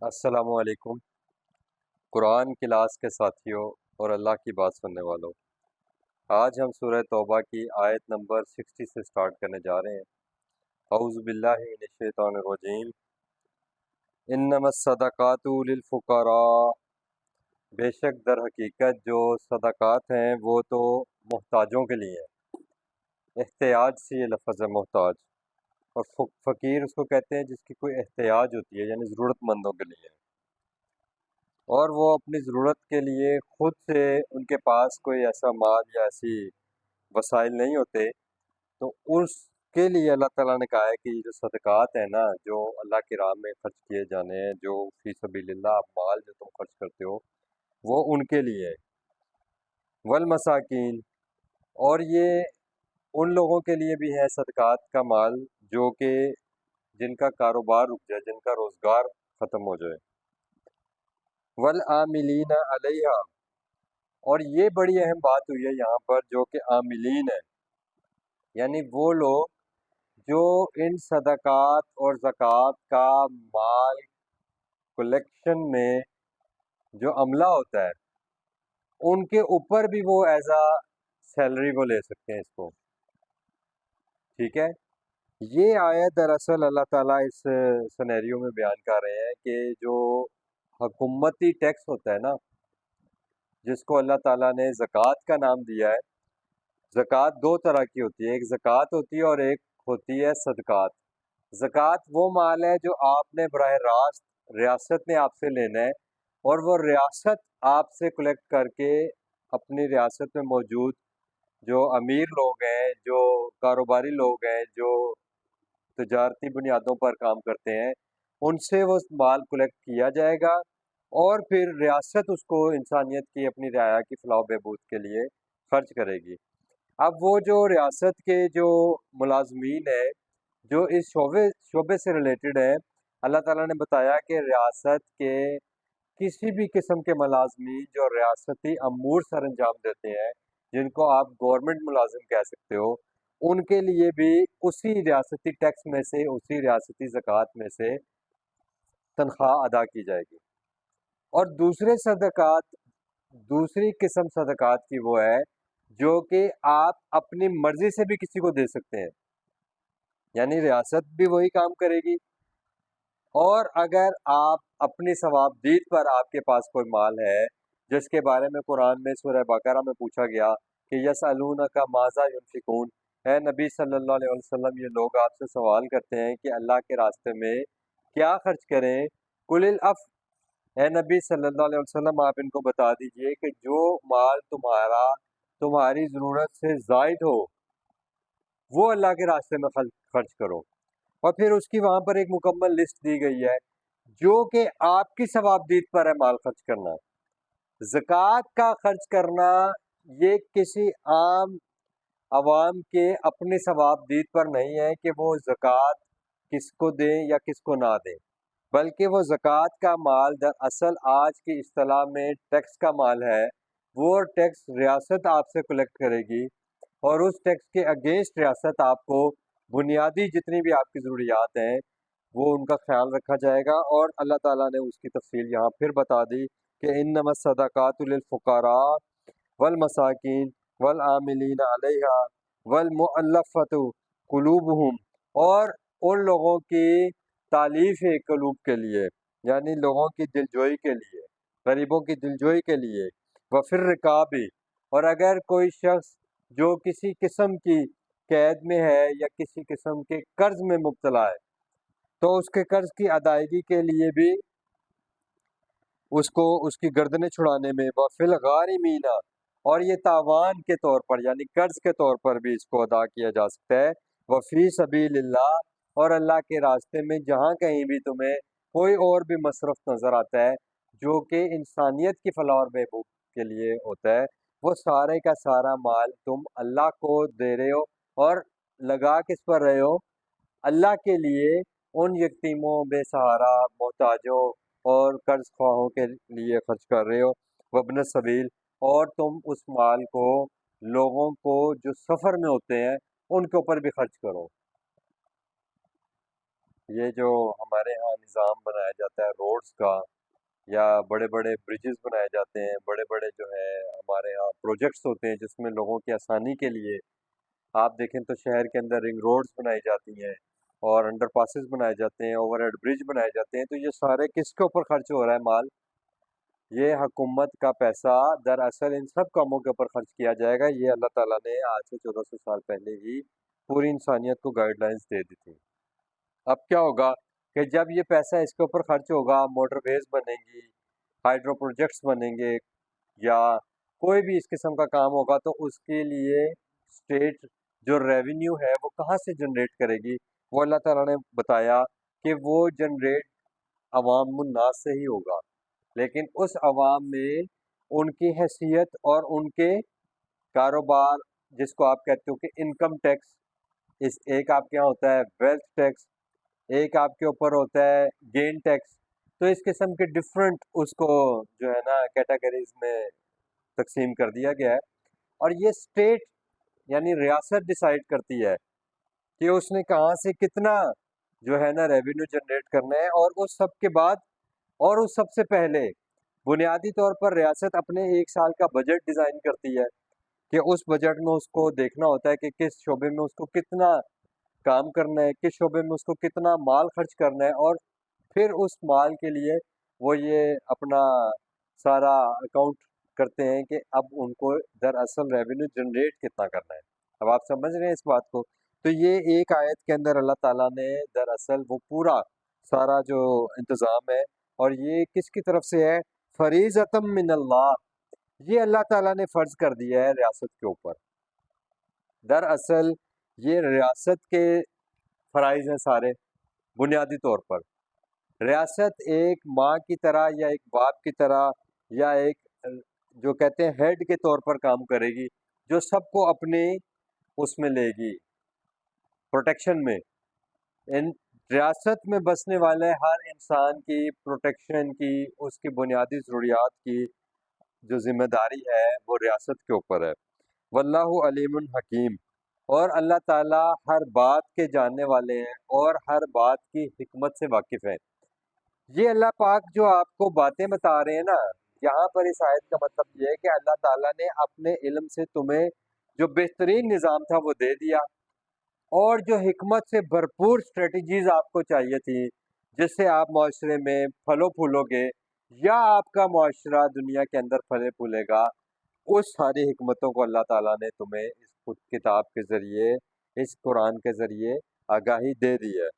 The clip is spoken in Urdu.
السلام علیکم قرآن کلاس کے ساتھیوں اور اللہ کی بات سننے والوں، آج ہم سورہ توبہ کی آیت نمبر 60 سے سٹارٹ کرنے جا رہے ہیں۔ اعوذ باللہ من الشیطان الرجیم۔ انما الصدقات للفقراء، بے شک در حقیقت جو صدقات ہیں وہ تو محتاجوں کے لیے ہیں۔ احتیاج سے یہ لفظ ہے محتاج، اور فقیر اس کو کہتے ہیں جس کی کوئی احتیاج ہوتی ہے، یعنی ضرورت مندوں کے لیے، اور وہ اپنی ضرورت کے لیے خود سے ان کے پاس کوئی ایسا مال یا ایسی وسائل نہیں ہوتے، تو اس کے لیے اللہ تعالیٰ نے کہا ہے کہ یہ جو صدقات ہیں نا، جو اللہ کی راہ میں خرچ کیے جانے ہیں، جو فی سبیل اللہ مال جو تم خرچ کرتے ہو، وہ ان کے لیے ہے۔ والمساکین، اور یہ ان لوگوں کے لیے بھی ہے صدقات کا مال جو کہ جن کا کاروبار رک جائے، جن کا روزگار ختم ہو جائے۔ والعاملین علیہا، اور یہ بڑی اہم بات ہوئی ہے یہاں پر، جو کہ عاملین ہیں، یعنی وہ لوگ جو ان صدقات اور زکوٰۃ کا مال کلیکشن میں جو عملہ ہوتا ہے، ان کے اوپر بھی وہ ایز اے سیلری وہ لے سکتے ہیں اس کو، ٹھیک ہے۔ یہ آیت دراصل اللہ تعالیٰ اس سنیریو میں بیان کر رہے ہیں کہ جو حکومتی ٹیکس ہوتا ہے نا، جس کو اللہ تعالیٰ نے زکوٰۃ کا نام دیا ہے۔ زکوٰۃ دو طرح کی ہوتی ہے، ایک زکوٰۃ ہوتی ہے اور ایک ہوتی ہے صدقات۔ زکوٰۃ وہ مال ہے جو آپ نے براہ راست ریاست نے آپ سے لینا ہے، اور وہ ریاست آپ سے کلیکٹ کر کے اپنی ریاست میں موجود جو امیر لوگ ہیں، جو کاروباری لوگ ہیں، جو تجارتی بنیادوں پر کام کرتے ہیں، ان سے وہ مال کلیکٹ کیا جائے گا، اور پھر ریاست اس کو انسانیت کی اپنی رعایا کی فلاح و بہبود کے لیے خرچ کرے گی۔ اب وہ جو ریاست کے جو ملازمین ہیں جو اس شعبے سے ریلیٹڈ ہیں، اللہ تعالیٰ نے بتایا کہ ریاست کے کسی بھی قسم کے ملازمین جو ریاستی امور سر انجام دیتے ہیں، جن کو آپ گورنمنٹ ملازم کہہ سکتے ہو، ان کے لیے بھی اسی ریاستی ٹیکس میں سے، اسی ریاستی زکوٰۃ میں سے تنخواہ ادا کی جائے گی۔ اور دوسرے صدقات، دوسری قسم صدقات کی وہ ہے جو کہ آپ اپنی مرضی سے بھی کسی کو دے سکتے ہیں، یعنی ریاست بھی وہی کام کرے گی، اور اگر آپ اپنی ثوابدید پر آپ کے پاس کوئی مال ہے، جس کے بارے میں قرآن میں سورہ بقرہ میں پوچھا گیا کہ یسألونک ماذا ینفقون، اے نبی صلی اللہ علیہ وسلم، یہ لوگ آپ سے سوال کرتے ہیں کہ اللہ کے راستے میں کیا خرچ کریں، قل العفو، اے نبی صلی اللہ علیہ وسلم آپ ان کو بتا دیجئے کہ جو مال تمہاری ضرورت سے زائد ہو وہ اللہ کے راستے میں خرچ کرو۔ اور پھر اس کی وہاں پر ایک مکمل لسٹ دی گئی ہے جو کہ آپ کی ثوابدید پر ہے مال خرچ کرنا۔ زکوٰۃ کا خرچ کرنا یہ کسی عام عوام کے اپنی ثوابدید پر نہیں ہے کہ وہ زکوٰۃ کس کو دیں یا کس کو نہ دیں، بلکہ وہ زکوٰۃ کا مال دراصل آج کی اصطلاح میں ٹیکس کا مال ہے۔ وہ ٹیکس ریاست آپ سے کلیکٹ کرے گی، اور اس ٹیکس کے اگینسٹ ریاست آپ کو بنیادی جتنی بھی آپ کی ضروریات ہیں وہ ان کا خیال رکھا جائے گا۔ اور اللہ تعالیٰ نے اس کی تفصیل یہاں پھر بتا دی کہ انما الصدقات للفقراء والمساکین والعاملین علیہا والمؤلفۃ قلوبہم، اور ان لوگوں کی تالیف قلوب کے لیے، یعنی لوگوں کی دلجوئی کے لیے، غریبوں کی دلجوئی کے لیے، وفی الرقاب، اور اگر کوئی شخص جو کسی قسم کی قید میں ہے یا کسی قسم کے قرض میں مبتلا ہے، تو اس کے قرض کی ادائیگی کے لیے بھی اس کو اس کی گردنیں چھڑانے میں، وفی الغارمین، اور یہ تاوان کے طور پر یعنی قرض کے طور پر بھی اس کو ادا کیا جا سکتا ہے، وفی سبیل اللہ، اور اللہ کے راستے میں جہاں کہیں بھی تمہیں کوئی اور بھی مصرف نظر آتا ہے جو کہ انسانیت کی فلاح اور بہبود کے لیے ہوتا ہے، وہ سارے کا سارا مال تم اللہ کو دے رہے ہو، اور لگا کس پر رہے ہو؟ اللہ کے لیے، ان یتیموں، بے سہارا، محتاجوں اور قرض خواہوں کے لیے خرچ کر رہے ہو، وابن السبیل، اور تم اس مال کو لوگوں کو جو سفر میں ہوتے ہیں ان کے اوپر بھی خرچ کرو۔ یہ جو ہمارے ہاں نظام بنایا جاتا ہے روڈز کا، یا بڑے بڑے بریجز بنائے جاتے ہیں، بڑے بڑے جو ہے ہمارے ہاں پروجیکٹس ہوتے ہیں جس میں لوگوں کی آسانی کے لیے آپ دیکھیں تو شہر کے اندر رنگ روڈز بنائی جاتی ہیں اور انڈر پاسز بنائے جاتے ہیں، اوور ہیڈ برج بنائے جاتے ہیں، تو یہ سارے کس کے اوپر خرچ ہو رہا ہے مال؟ یہ حکومت کا پیسہ دراصل ان سب کاموں کے اوپر خرچ کیا جائے گا۔ یہ اللہ تعالیٰ نے آج سے 1400 سال پہلے ہی پوری انسانیت کو گائیڈ لائنس دے دی تھی۔ اب کیا ہوگا کہ جب یہ پیسہ اس کے اوپر خرچ ہوگا، موٹر ویز بنیں گی، ہائیڈرو پروجیکٹس بنیں گے، یا کوئی بھی اس قسم کا کام ہوگا، تو اس کے لیے اسٹیٹ جو ریونیو ہے وہ کہاں سے جنریٹ کرے گی؟ وہ اللہ تعالیٰ نے بتایا کہ وہ جنریٹ عوام الناس سے ہی ہوگا، لیکن اس عوام میں ان کی حیثیت اور ان کے کاروبار، جس کو آپ کہتے ہو کہ انکم ٹیکس، اس ایک آپ کے یہاں ہوتا ہے ویلتھ ٹیکس، ایک آپ کے اوپر ہوتا ہے گین ٹیکس، تو اس قسم کے ڈفرینٹ اس کو جو ہے نا کیٹیگریز میں تقسیم کر دیا گیا ہے، اور یہ اسٹیٹ یعنی ریاست ڈیسائیڈ کرتی ہے کہ اس نے کہاں سے کتنا جو ہے نا ریونیو جنریٹ کرنا ہے، اور اس سب کے بعد اور اس سب سے پہلے بنیادی طور پر ریاست اپنے ایک سال کا بجٹ ڈیزائن کرتی ہے کہ اس بجٹ میں اس کو دیکھنا ہوتا ہے کہ کس شعبے میں اس کو کتنا کام کرنا ہے، کس شعبے میں اس کو کتنا مال خرچ کرنا ہے، اور پھر اس مال کے لیے وہ یہ اپنا سارا اکاؤنٹ کرتے ہیں کہ اب ان کو دراصل ریونیو جنریٹ کتنا کرنا ہے۔ اب آپ سمجھ رہے ہیں اس بات کو؟ تو یہ ایک آیت کے اندر اللہ تعالیٰ نے دراصل وہ پورا سارا جو انتظام ہے، اور یہ کس کی طرف سے ہے؟ فریضۃ من اللہ، یہ اللہ تعالیٰ نے فرض کر دیا ہے ریاست کے اوپر۔ دراصل یہ ریاست کے فرائض ہیں سارے، بنیادی طور پر ریاست ایک ماں کی طرح یا ایک باپ کی طرح یا ایک جو کہتے ہیں ہیڈ کے طور پر کام کرے گی، جو سب کو اپنے اس میں لے گی، پروٹیکشن میں۔ ان ریاست میں بسنے والے ہر انسان کی پروٹیکشن کی، اس کی بنیادی ضروریات کی جو ذمہ داری ہے وہ ریاست کے اوپر ہے۔ واللہ علیم حکیم، اور اللہ تعالیٰ ہر بات کے جاننے والے ہیں اور ہر بات کی حکمت سے واقف ہیں۔ یہ اللہ پاک جو آپ کو باتیں بتا رہے ہیں نا، یہاں پر اس آیت کا مطلب یہ ہے کہ اللہ تعالیٰ نے اپنے علم سے تمہیں جو بہترین نظام تھا وہ دے دیا، اور جو حکمت سے بھرپور اسٹریٹجیز آپ کو چاہیے تھی جس سے آپ معاشرے میں پھلو پھولو گے، یا آپ کا معاشرہ دنیا کے اندر پھلے پھولے گا، اس ساری حکمتوں کو اللہ تعالیٰ نے تمہیں اس کتاب کے ذریعے، اس قرآن کے ذریعے آگاہی دے دی ہے۔